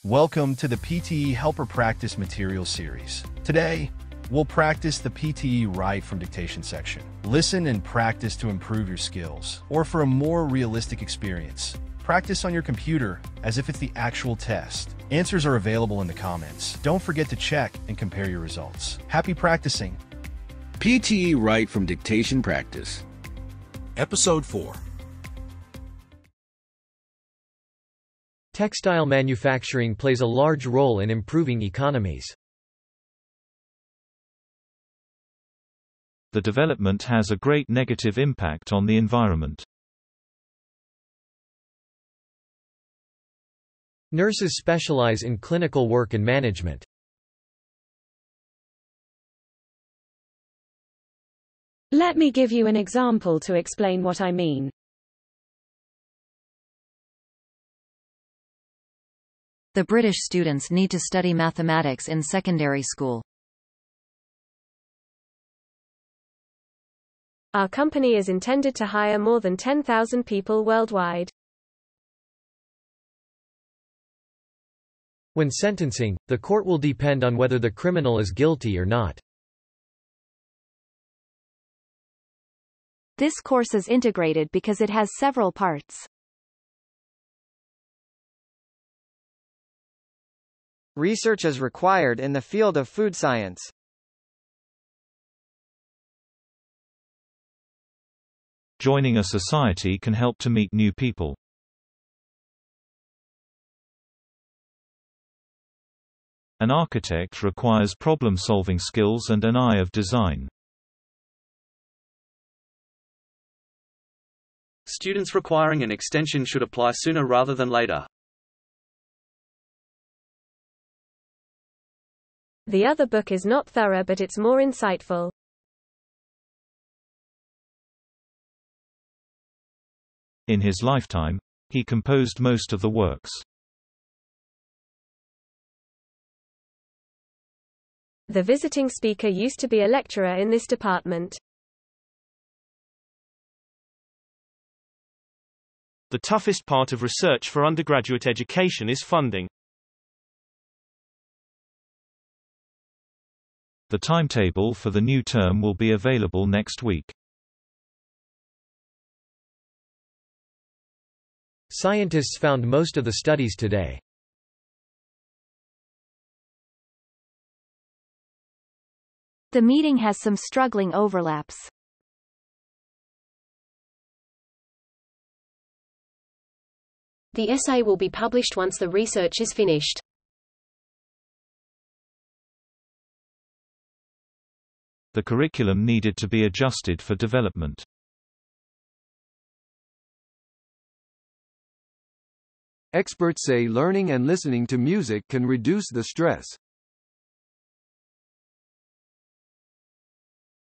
Welcome to the PTE Helper Practice Material Series. Today, we'll practice the PTE Write from Dictation section. Listen and practice to improve your skills, or for a more realistic experience, practice on your computer as if it's the actual test. Answers are available in the comments. Don't forget to check and compare your results. Happy practicing! PTE Write from Dictation Practice. Episode 4. Textile manufacturing plays a large role in improving economies. The development has a great negative impact on the environment. Nurses specialize in clinical work and management. Let me give you an example to explain what I mean. The British students need to study mathematics in secondary school. Our company is intended to hire more than 10,000 people worldwide. When sentencing, the court will depend on whether the criminal is guilty or not. This course is integrated because it has several parts. Research is required in the field of food science. Joining a society can help to meet new people. An architect requires problem-solving skills and an eye of design. Students requiring an extension should apply sooner rather than later. The other book is not thorough, but it's more insightful. In his lifetime, he composed most of the works. The visiting speaker used to be a lecturer in this department. The toughest part of research for undergraduate education is funding. The timetable for the new term will be available next week. Scientists found most of the studies today. The meeting has some struggling overlaps. The essay will be published once the research is finished. The curriculum needed to be adjusted for development. Experts say learning and listening to music can reduce the stress.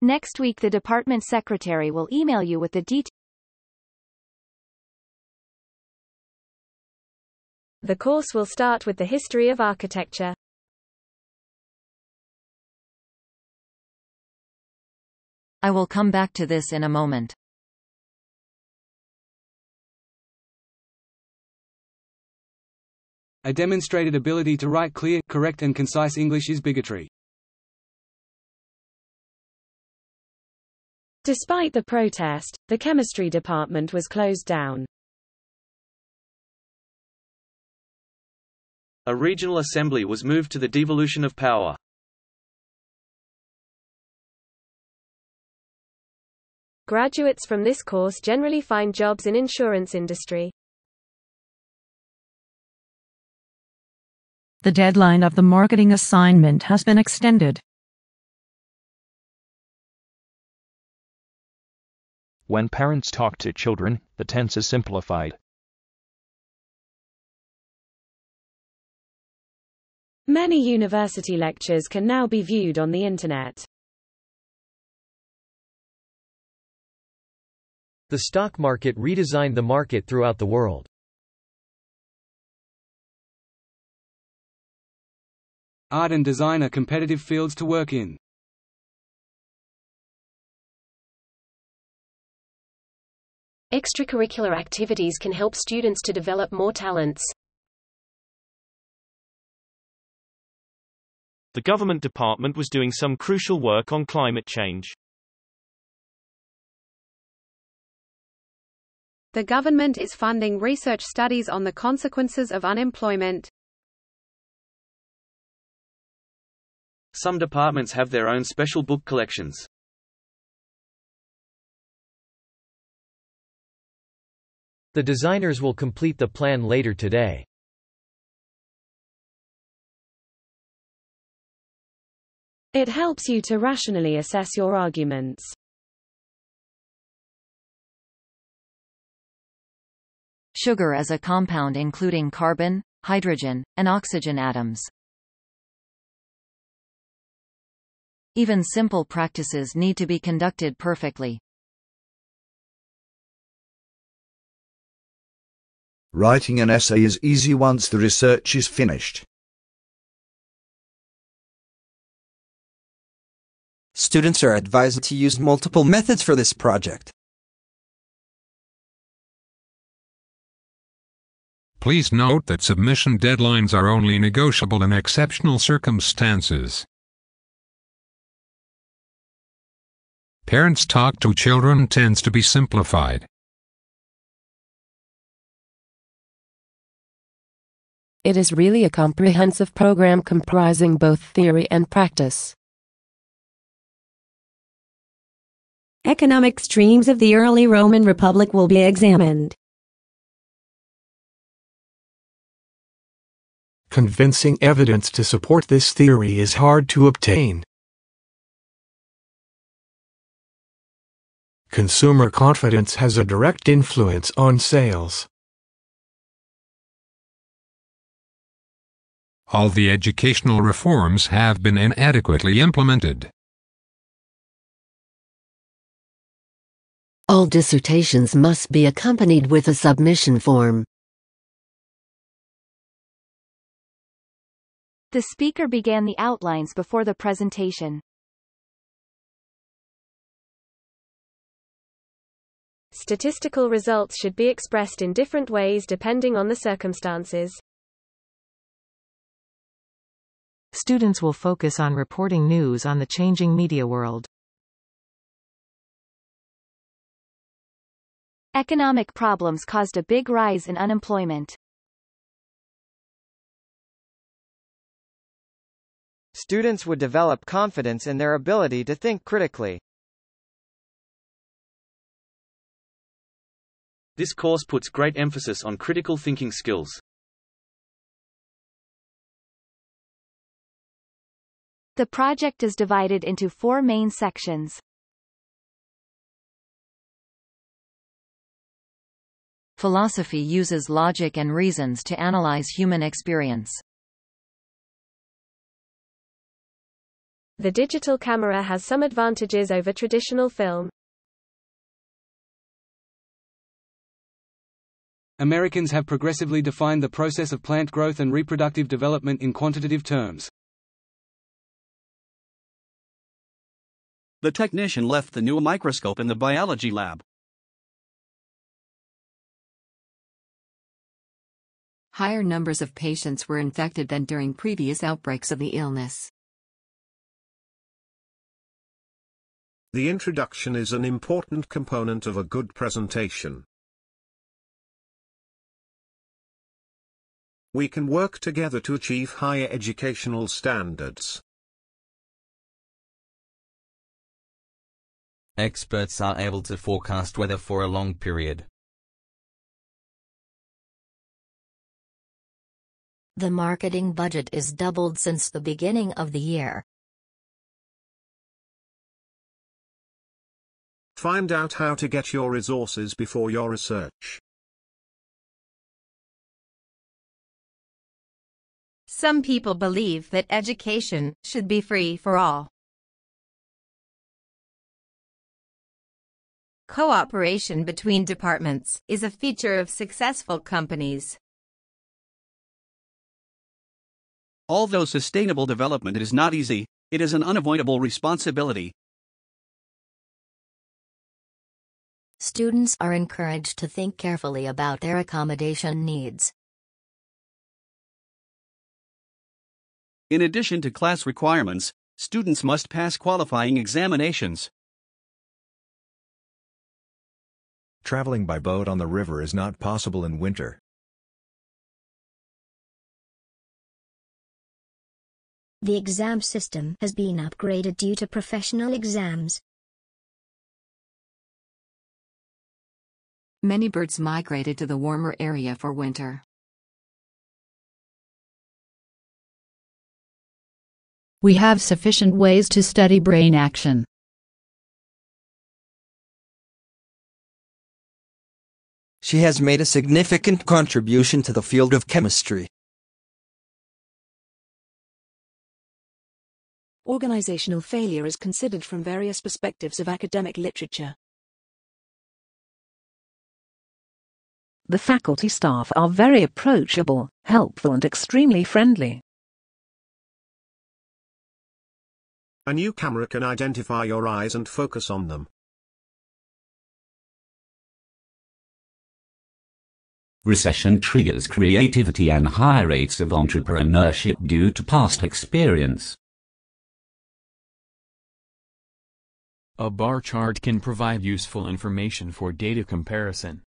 Next week the department secretary will email you with the details. The course will start with the history of architecture. I will come back to this in a moment. A demonstrated ability to write clear, correct and concise English is bigotry. Despite the protest, the chemistry department was closed down. A regional assembly was moved to the devolution of power. Graduates from this course generally find jobs in insurance industry. The deadline of the marketing assignment has been extended. When parents talk to children, the tense is simplified. Many university lectures can now be viewed on the Internet. The stock market redesigned the market throughout the world. Art and design are competitive fields to work in. Extracurricular activities can help students to develop more talents. The government department was doing some crucial work on climate change. The government is funding research studies on the consequences of unemployment. Some departments have their own special book collections. The designers will complete the plan later today. It helps you to rationally assess your arguments. Sugar is a compound including carbon, hydrogen, and oxygen atoms. Even simple practices need to be conducted perfectly. Writing an essay is easy once the research is finished. Students are advised to use multiple methods for this project. Please note that submission deadlines are only negotiable in exceptional circumstances. Parents Talk to Children tends to be simplified. It is really a comprehensive program comprising both theory and practice. Economic streams of the early Roman Republic will be examined. Convincing evidence to support this theory is hard to obtain. Consumer confidence has a direct influence on sales. All the educational reforms have been inadequately implemented. All dissertations must be accompanied with a submission form. The speaker began the outlines before the presentation. Statistical results should be expressed in different ways depending on the circumstances. Students will focus on reporting news on the changing media world. Economic problems caused a big rise in unemployment. Students would develop confidence in their ability to think critically. This course puts great emphasis on critical thinking skills. The project is divided into 4 main sections. Philosophy uses logic and reasons to analyze human experience. The digital camera has some advantages over traditional film. Americans have progressively defined the process of plant growth and reproductive development in quantitative terms. The technician left the new microscope in the biology lab. Higher numbers of patients were infected than during previous outbreaks of the illness. The introduction is an important component of a good presentation. We can work together to achieve higher educational standards. Experts are able to forecast weather for a long period. The marketing budget is doubled since the beginning of the year. Find out how to get your resources before your research. Some people believe that education should be free for all. Cooperation between departments is a feature of successful companies. Although sustainable development is not easy, it is an unavoidable responsibility. Students are encouraged to think carefully about their accommodation needs. In addition to class requirements, students must pass qualifying examinations. Traveling by boat on the river is not possible in winter. The exam system has been upgraded due to professional exams. Many birds migrated to the warmer area for winter. We have sufficient ways to study brain action. She has made a significant contribution to the field of chemistry. Organizational failure is considered from various perspectives of academic literature. The faculty staff are very approachable, helpful and extremely friendly. A new camera can identify your eyes and focus on them. Recession triggers creativity and high rates of entrepreneurship due to past experience. A bar chart can provide useful information for data comparison.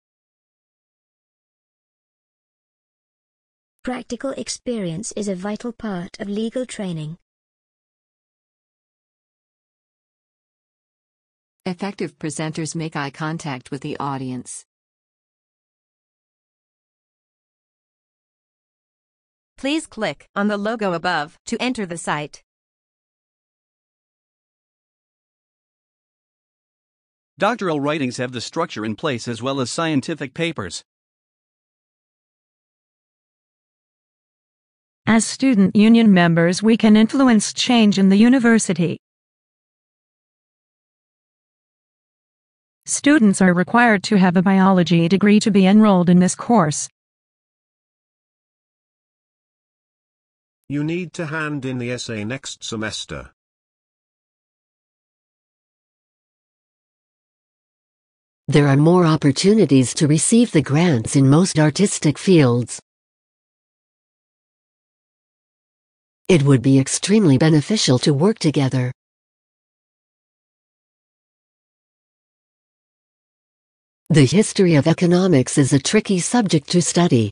Practical experience is a vital part of legal training. Effective presenters make eye contact with the audience. Please click on the logo above to enter the site. Doctoral writings have the structure in place as well as scientific papers. As student union members, we can influence change in the university. Students are required to have a biology degree to be enrolled in this course. You need to hand in the essay next semester. There are more opportunities to receive the grants in most artistic fields. It would be extremely beneficial to work together. The history of economics is a tricky subject to study.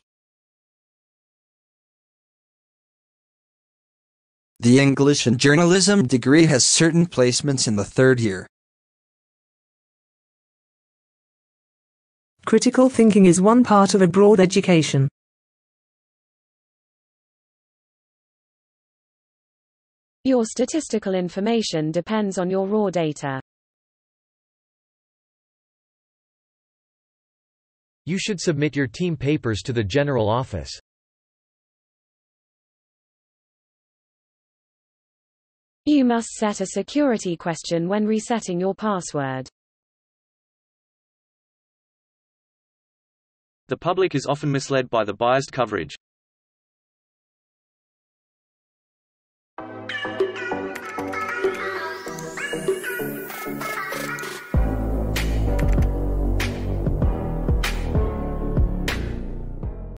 The English and journalism degree has certain placements in the third year. Critical thinking is one part of a broad education. Your statistical information depends on your raw data. You should submit your team papers to the general office. You must set a security question when resetting your password. The public is often misled by the biased coverage.